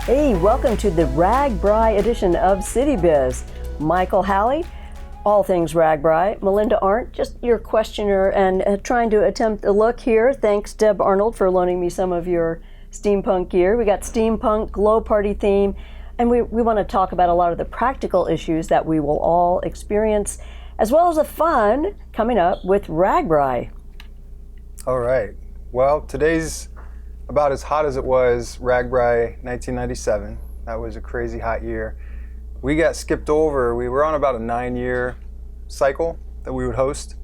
Hey, welcome to the RAGBRAI edition of CityBiz. Michael Halley, all things RAGBRAI. Melinda Arndt, just your questioner and trying to attempt a look here. Thanks, Deb Arnold, for loaning me some of your steampunk gear. We got steampunk, glow party theme, and we want to talk about a lot of the practical issues that we will all experience, as well as the fun coming up with RAGBRAI. All right. Well, today's about as hot as it was RAGBRAI 1997. That was a crazy hot year. We got skipped over. We were on about a 9-year cycle that we would host,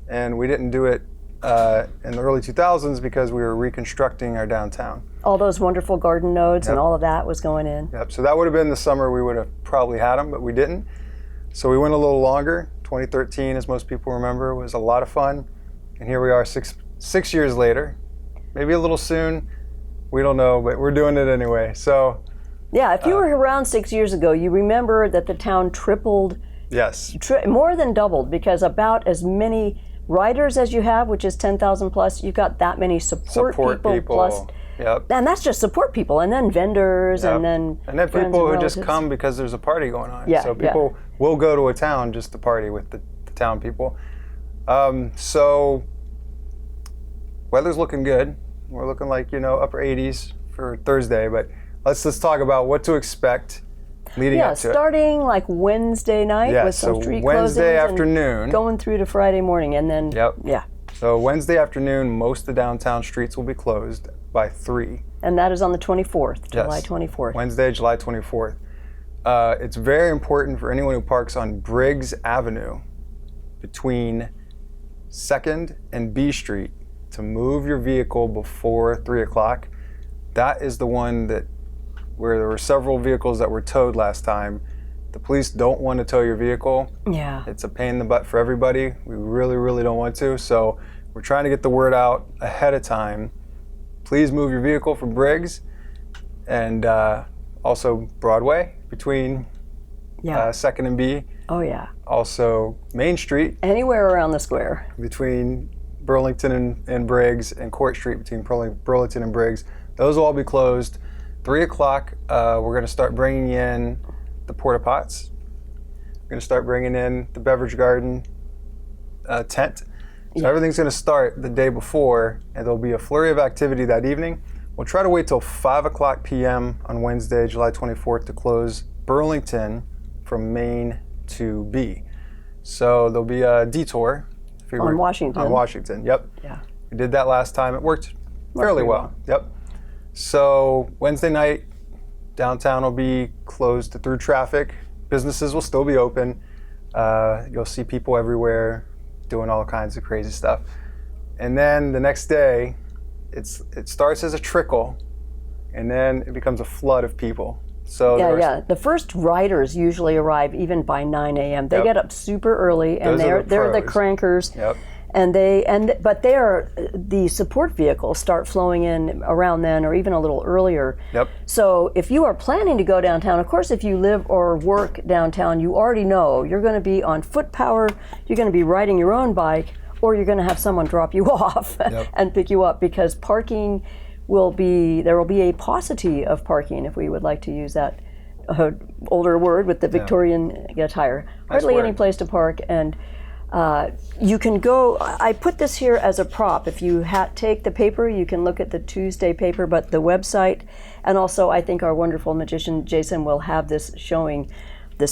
and we didn't do it in the early 2000s because we were reconstructing our downtown. All those wonderful garden nodes Yep. and all of that was going in. Yep. So that would have been the summer we would have probably had them, but we didn't. So we went a little longer. 2013, as most people remember, was a lot of fun. And here we are six years later. Maybe a little soon, we don't know, but we're doing it anyway. So, yeah, if you were around 6 years ago, you remember that the town tripled, yes, more than doubled, because about as many riders as you have, which is 10,000 plus, you've got that many support people plus. Yep. And that's just support people, and then vendors, Yep. and then people who just relatives. come because there's a party going on. Yeah, so people will go to a town just to party with the town people. So weather's looking good. We're looking like, upper 80s for Thursday, but let's talk about what to expect leading up to it. Starting like Wednesday night with some street Wednesday closings afternoon. and going through to Friday morning, and then, So Wednesday afternoon, most of the downtown streets will be closed by 3. And that is on the 24th, July Yes. 24th. Wednesday, July 24th. It's very important for anyone who parks on Briggs Avenue between 2nd and B Street to move your vehicle before 3 o'clock. That is the one where there were several vehicles that were towed last time. The police don't want to tow your vehicle. Yeah. It's a pain in the butt for everybody. We really, really don't want to. So we're trying to get the word out ahead of time. Please move your vehicle from Briggs and also Broadway between 2nd and B. Oh, yeah. Also Main Street. Anywhere around the square. Between Burlington and Briggs, and Court Street between Burlington and Briggs. Those will all be closed. 3 o'clock, we're going to start bringing in the porta pots. We're going to start bringing in the beverage garden tent. So everything's going to start the day before, and there'll be a flurry of activity that evening. We'll try to wait till 5 o'clock p.m. on Wednesday, July 24th, to close Burlington from Main to B. So there'll be a detour. On Washington. On Washington, yep. Yeah. We did that last time. It worked fairly well. Yep. So Wednesday night, downtown will be closed through traffic. Businesses will still be open. You'll see people everywhere doing all kinds of crazy stuff. And then the next day, it starts as a trickle, and then it becomes a flood of people. So the first riders usually arrive even by 9 a.m. They get up super early, and they're the crankers. Yep. But the support vehicles start flowing in around then, or even a little earlier. Yep. So if you are planning to go downtown, of course, if you live or work downtown, you already know you're going to be on foot power, you're going to be riding your own bike, or you're going to have someone drop you off and pick you up, because parking there will be a paucity of parking, if we would like to use that older word with the Victorian attire. Hardly any place to park, and you can go. I put this here as a prop. If you take the paper, you can look at the Tuesday paper, but the website, and also I think our wonderful magician Jason will have this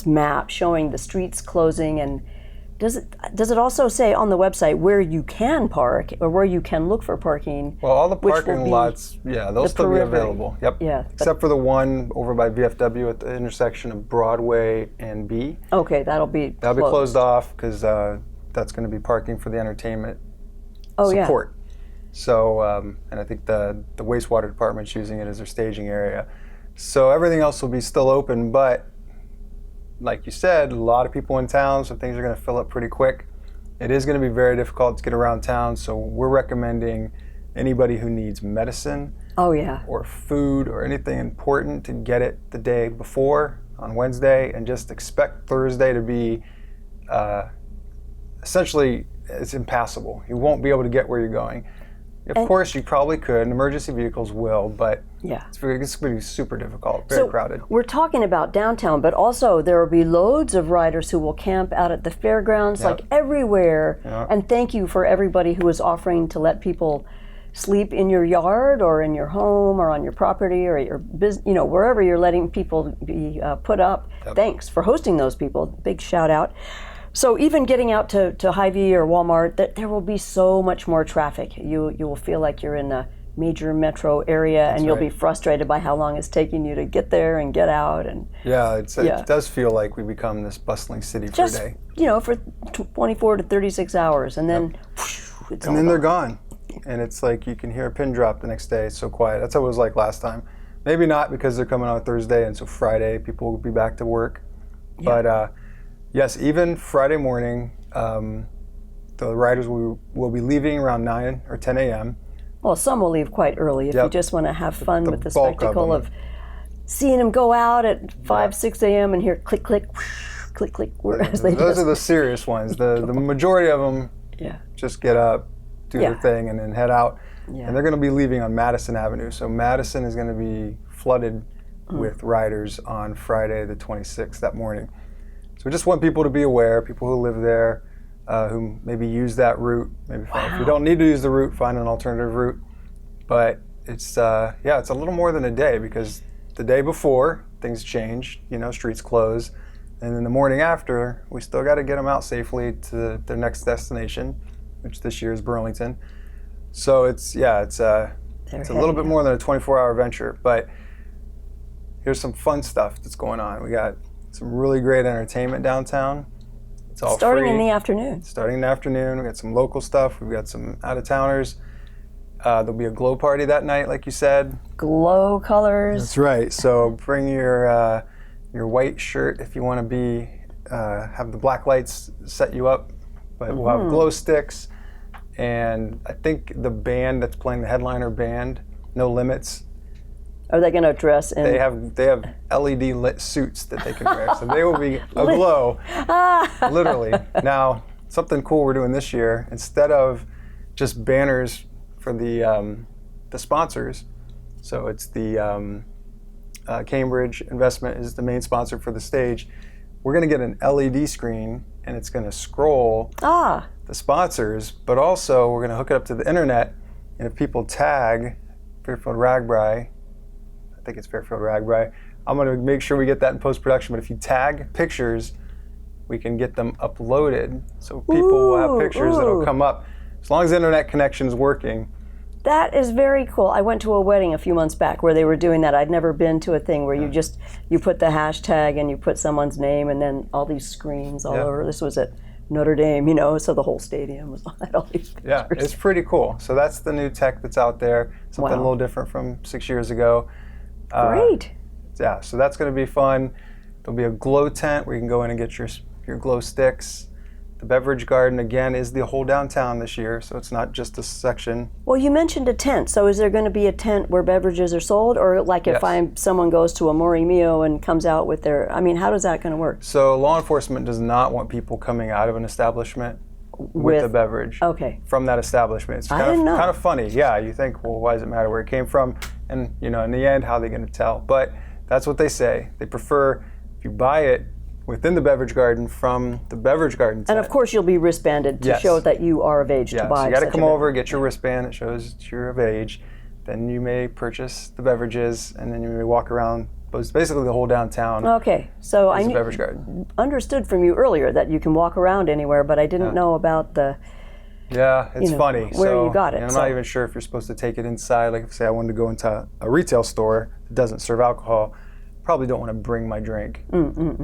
map showing the streets closing. And does it also say on the website where you can park or where you can look for parking? Well, all the parking lots, they'll still be available. Yep. Yeah. Except for the one over by VFW at the intersection of Broadway and B. Okay, that'll be closed off because that's going to be parking for the entertainment support. So, and I think the wastewater department's using it as their staging area. So everything else will be still open, but like you said, a lot of people in town, so things are going to fill up pretty quick. It is going to be very difficult to get around town, so we're recommending anybody who needs medicine or food or anything important to get it the day before on Wednesday, and just expect Thursday to be essentially, it's impassable. You won't be able to get where you're going. Of course, you probably could, and emergency vehicles will, but Yeah. It's going to be super difficult, very crowded. We're talking about downtown, but also there will be loads of riders who will camp out at the fairgrounds, like everywhere. And thank you for everybody who is offering to let people sleep in your yard or in your home or on your property or your business, wherever you're letting people be put up. Thanks for hosting those people. Big shout out. So even getting out to Hy-Vee or Walmart, there will be so much more traffic. You will feel like you're in a major metro area, and you'll be frustrated by how long it's taking you to get there and get out. And it does feel like we become this bustling city for a day. For 24 to 36 hours, and then it's and then they're gone. And it's like you can hear a pin drop the next day. It's so quiet. That's how it was like last time. Maybe not, because they're coming on Thursday, and so Friday people will be back to work. But yes, even Friday morning, the riders will be leaving around 9 or 10 a.m. Well, some will leave quite early if you just want to have fun with the spectacle of seeing them go out at 5, 6 a.m. and hear click, click, whoosh, click, click. Those are the serious ones. The majority of them just get up, do their thing, and then head out. And they're going to be leaving on Madison Avenue. So Madison is going to be flooded with riders on Friday the 26th that morning. So we just want people to be aware, people who live there, who maybe use that route. Maybe if you don't need to use the route, find an alternative route. But it's it's a little more than a day, because the day before things change, streets close, and then the morning after we still got to get them out safely to their next destination, which this year is Burlington. So it's a little bit more than a 24-hour venture. But here's some fun stuff that's going on. We got some really great entertainment downtown. It's all starting free. in the afternoon. Starting in the afternoon. We got some local stuff. We've got some out-of-towners. There'll be a glow party that night, like you said. Glow colors. That's right. So bring your white shirt if you want to have the black lights set you up. But we'll have glow sticks. And I think the band that's playing, the headliner band, No Limits, are they going to dress in? They have LED lit suits that they can wear, so they will be aglow, literally. Now, something cool we're doing this year, instead of just banners for the sponsors, so it's the Cambridge Investment is the main sponsor for the stage. We're going to get an LED screen, and it's going to scroll the sponsors, but also we're going to hook it up to the internet, and if people tag Fairfield RAGBRAI, I think it's Fairfield RAGBRAI, I'm going to make sure we get that in post-production, but if you tag pictures, we can get them uploaded, so people will have pictures that'll come up, as long as the internet connection is working. That is very cool. I went to a wedding a few months back where they were doing that. I'd never been to a thing where you put the hashtag and you put someone's name, and then all these screens all over. This was at Notre Dame, so the whole stadium was had all these pictures. Yeah, it's pretty cool. So that's the new tech that's out there. Something a little different from 6 years ago. Great. Yeah, so that's going to be fun. There'll be a glow tent where you can go in and get your glow sticks. The beverage garden, again, is the whole downtown this year, so it's not just a section. Well, you mentioned a tent. So is there going to be a tent where beverages are sold? Or like if someone goes to a Mori Mio and comes out with how is that going to work? So law enforcement does not want people coming out of an establishment with a beverage from that establishment. It's kind of funny. Yeah, you think, well, why does it matter where it came from? And, in the end, how are they going to tell? But that's what they say. They prefer if you buy it within the beverage garden from the beverage garden tent. And of course you'll be wristbanded to show that you are of age to buy. So you got to come over, get your wristband that shows you're of age. Then you may purchase the beverages, and then you may walk around. But it's basically the whole downtown. Okay, so I beverage garden. Understood from you earlier that you can walk around anywhere, but I didn't know about the. Yeah, it's funny. Where you got it. I'm not even sure if you're supposed to take it inside. Like, say I wanted to go into a retail store that doesn't serve alcohol. Probably don't want to bring my drink.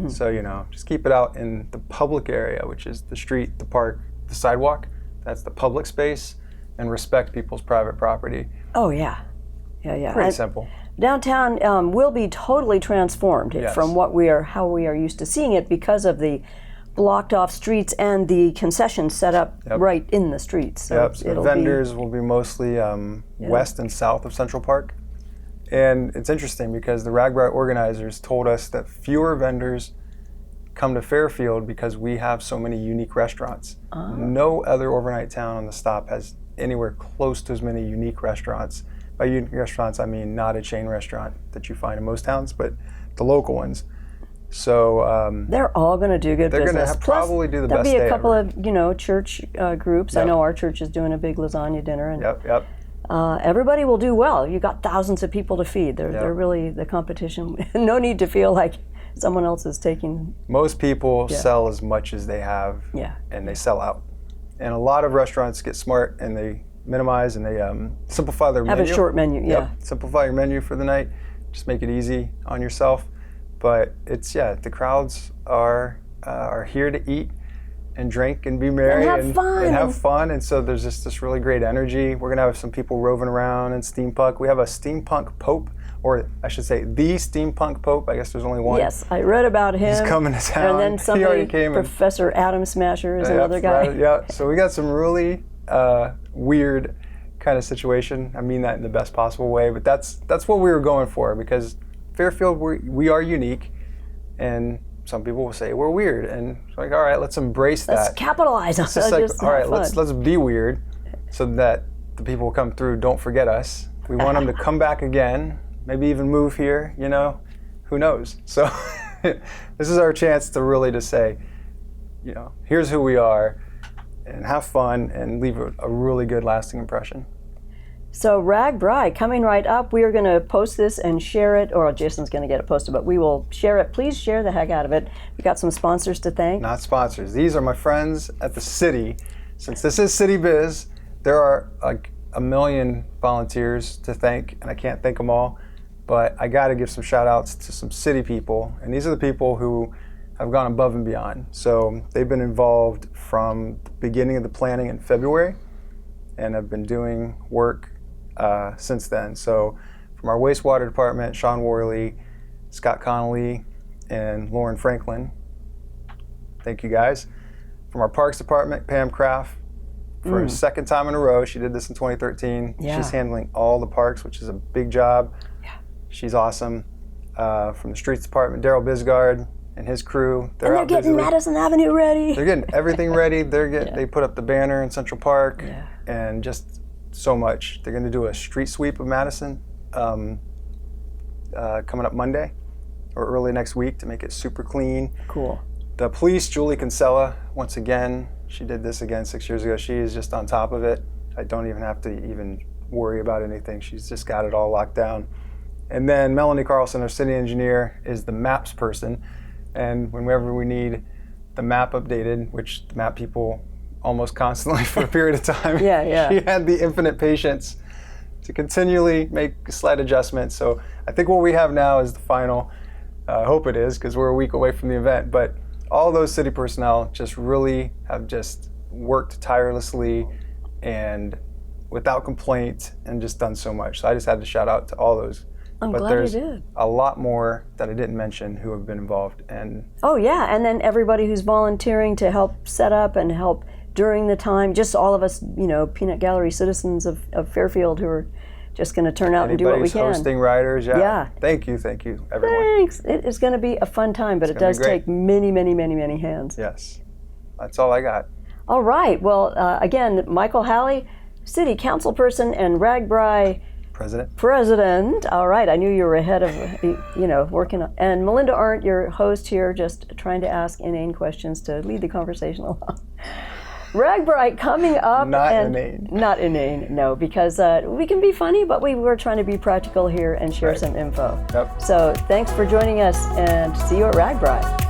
So, just keep it out in the public area, which is the street, the park, the sidewalk. That's the public space, and respect people's private property. Oh, yeah. Yeah. Pretty simple. Downtown will be totally transformed from how we are used to seeing it because of the blocked off streets and the concessions set up right in the streets. So so vendors will be mostly west and south of Central Park. And it's interesting because the RAGBRAI organizers told us that fewer vendors come to Fairfield because we have so many unique restaurants. No other overnight town on the stop has anywhere close to as many unique restaurants By unique restaurants, I mean not a chain restaurant that you find in most towns, but the local ones. So they're all going to do good they're business. They're going to probably do the there'll best be a day couple ever. of church groups. Yep. I know our church is doing a big lasagna dinner, and Yep. everybody will do well. You got thousands of people to feed. They're really the competition. No need to feel like someone else is taking. Most people sell as much as they have, and they sell out. And a lot of restaurants get smart and they minimize and they simplify their menu. Have a short menu, Simplify your menu for the night. Just make it easy on yourself. But it's the crowds are here to eat and drink and be merry and have fun. And so there's just this really great energy. We're gonna have some people roving around in steampunk. We have a steampunk pope, or I should say the steampunk pope. I guess there's only one. Yes, I read about him. He's coming to town. And then somebody, he already came. Professor Adam Smasher is another guy. Yeah. So we got some really weird kind of situation. I mean that in the best possible way, but that's what we were going for, because Fairfield, we are unique, and some people will say we're weird, and it's like, all right, let's embrace that. Let's capitalize on it. Like, all right, let's be weird, so that the people who come through don't forget us. We want them to come back again, maybe even move here. Who knows? So this is our chance to really just say, here's who we are, and have fun and leave a really good lasting impression. So RAGBRAI coming right up. We are going to post this and share it, or Jason's going to get it posted, but we will share it. Please share the heck out of it. We got some sponsors to thank. Not sponsors. These are my friends at the city. Since this is CityBiz, there are like a million volunteers to thank, and I can't thank them all, but I got to give some shout outs to some city people, and these are the people who have gone above and beyond. So they've been involved from the beginning of the planning in February, and have been doing work since then. So from our wastewater department, Sean Worley, Scott Connolly, and Lauren Franklin, thank you guys. From our parks department, Pam Kraft, for a second time in a row. She did this in 2013. Yeah. She's handling all the parks, which is a big job. Yeah. She's awesome. From the streets department, Daryl Bisgard and his crew. They're getting Madison Avenue ready. They're getting everything ready. They put up the banner in Central Park, and just so much. They're going to do a street sweep of Madison coming up Monday or early next week to make it super clean. Cool. The police, Julie Kinsella, once again, she did this again 6 years ago. She is just on top of it. I don't even have to even worry about anything. She's just got it all locked down. And then Melanie Carlson, our city engineer, is the maps person. And whenever we need the map updated, which the map people almost constantly for a period of time, she had the infinite patience to continually make slight adjustments. So I think what we have now is the final. I hope it is, because we're a week away from the event. But all those city personnel just really have just worked tirelessly and without complaint, and just done so much. So I just had to shout out to all those. I'm but glad there's you did. a lot more that I didn't mention who have been involved. And and then everybody who's volunteering to help set up and help during the time, just all of us, peanut gallery citizens of Fairfield who are just going to turn out and do what we can. Hosting riders, Thank you, everyone. Thanks. It is going to be a fun time, but it does take many, many, many, many hands. Yes, that's all I got. All right. Well, again, Michael Halley, City Council person and RAGBRAI President. All right. I knew you were ahead of, working on. And Melinda Arndt, your host here, just trying to ask inane questions to lead the conversation along. RAGBRAI coming up. Not inane. Not inane, no, because we can be funny, but we were trying to be practical here and share some info. Yep. So thanks for joining us, and see you at RAGBRAI.